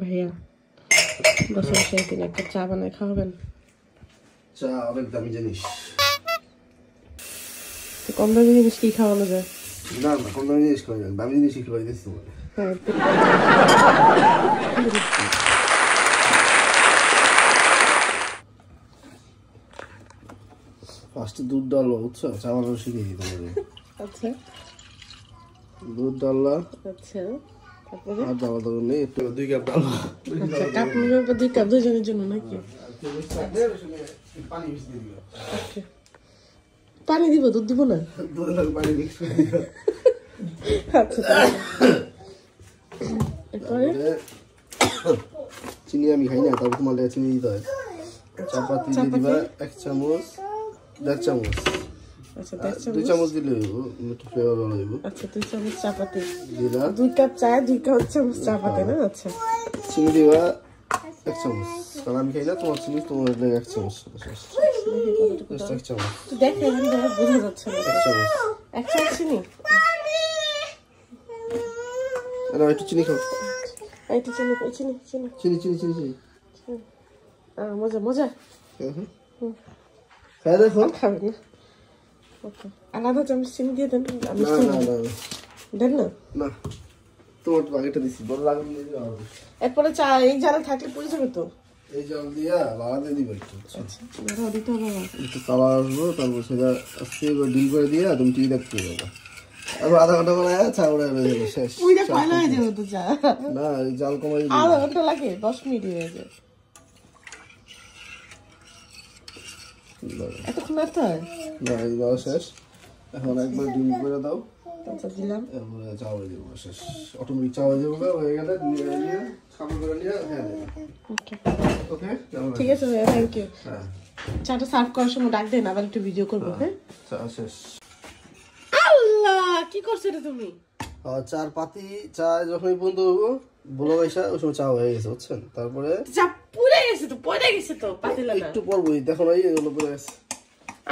ভাইয়া বসে বসে একদিন একটা চা বানায় খাওয়াবেন। চা অনেক দামি জিনিস। কম দামি জিনিস কি খাওয়ানো যায়? না না, কম দামি জিনিস খাওয়া যায়, দামি জিনিসই খাওয়াই দিচ্ছি তোমাকে। হ্যাঁ ফার্স্টে দুধ ডালবা, বুঝছো? চা বানানো শিখিয়ে দিই তোমাকে। আচ্ছা দুধ ডাললা, আচ্ছা তারপরে আর ডালা দরকার নেই, একটু 2 কাপ ডালবা। আচ্ছা কাপ নিবে 2 কাপ দুজনের জন্য নাকি? পানি মিশিয়ে দিও। ওকে পানি দিব, দুধ দিব না? দুধের সাথে পানি মিক্স করে দিও। আচ্ছা এরপরে চিনি আমি খাই না, তারপর তোমার লেগে চিনি দিতে হয়। চাপাতি দিয়ে দিবা 1 চামচ, 1.5 চামচ। আচ্ছা 1.5 চামচ, 2 চামচ দিলে একটু ফ্লেভার ভালো হবে। আচ্ছা 2 চামচ চাপাতি দিলা, 2 কাপ চায় 2 চামচ চাপাতি না? আচ্ছা চিনি দিবা 1 চামচ, কারণ আমি খাই না, তোমার চিনি তোমার লেগে 1 চামচ। 1 চামচ তো দেখেন বোঝা যাচ্ছে না। 1 চামচ 1 চামচ চিনি, না একটু চিনি খাও। একটু চিনি চিনি চিনি চিনি চিনি চিনি চিনি মজা মজা খাই দেখো। খাবেন না? ওকে আলাদা চামচ চিনি দিয়ে দেন। আমি না না না দেন না না, তোমার আগেটা দিছি, বড় লাগান দিয়ে দিও। এরপরে চা এই জালে থাকলে পুড়ে যাবে তো। এই জল দিয়া লাগাতে দিবা একটু। আচ্ছা দাও দিতে হবে না। একটু কালার আসবো, তারপর সেটা আস্তে করে ডিল করে দিয়ে তুমি টিভি দেখতে যাবে। তারপর আধা ঘন্টা করে চা করে যাবে, শেষ। পুইটা পয়লা হয়ে যাবে তো চা। না এই জাল কমাই দিই। আধা ঘন্টা লাগে, 10 মিনিট হয়ে যায়। এতক্ষণ লাগতে হয়? না এই দেওয়া শেষ, এখন একবার ডিল করে দাও। আচ্ছা দিলাম। এরপরে চা হয়ে যাবে, শেষ। অটোমেটিক চা হয়ে যাবে, হয়ে গেলে নিয়ে খাবার করে নিয়ে হ্যাঁ ওকে ওকে ঠিক আছে ভাইয়া, থ্যাংক ইউ। হ্যাঁ চাটা সার্ভ করার সময় ডাক দেন, আবার একটু ভিডিও করবো। হ্যাঁ চা শেষ। আল্লাহ কি করছো রে তুমি? চার পাতি চা যখনই বন্ধ হবো বলো পয়সা, ওই সময় চা হয়ে গেছে, বুঝছেন? তারপরে চা পুড়ে গেছে তো, পড়ে গেছে তো পাতিলা না। একটু পরবই, দেখো না এগুলো পরে গেছে।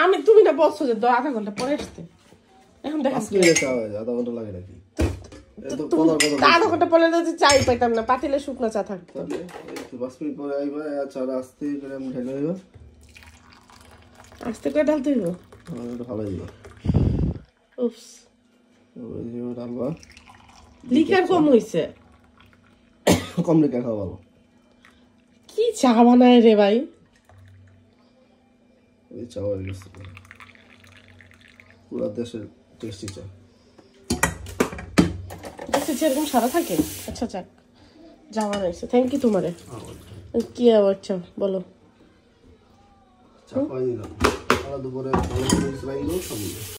আমি তুমি না বলছো যে আধা ঘন্টা পরে আসতে, এখন দেখো 5 মিনিটে চা হয়ে যায়, আধা ঘন্টা লাগে নাকি? আধা ঘন্টা পরে যদি চাই পাইতাম না, পাতিলে শুকনো চা থাকতো। 5 মিনিট পরে আইবা, চাটা আস্তে করে আমি ঢেলে হইবা, আস্তে করে ঢালতে হইব। একটু ভালো দিবা। উপস ওই যে ডালবা, লিকার কম হইছে। কম লিখা খাওয়া ভালো। কি চা বানায় রে ভাই? ওই চা হয়ে গেছে, পুরা দেশের টেস্টি চা। দেখছি এরকম সারা থাকে। আচ্ছা যাক, যা বানাইছে থ্যাংক ইউ তোমারে। কি আবার চা বলো? চা খাওয়াই দিলাম, দুপুরে ভালো করে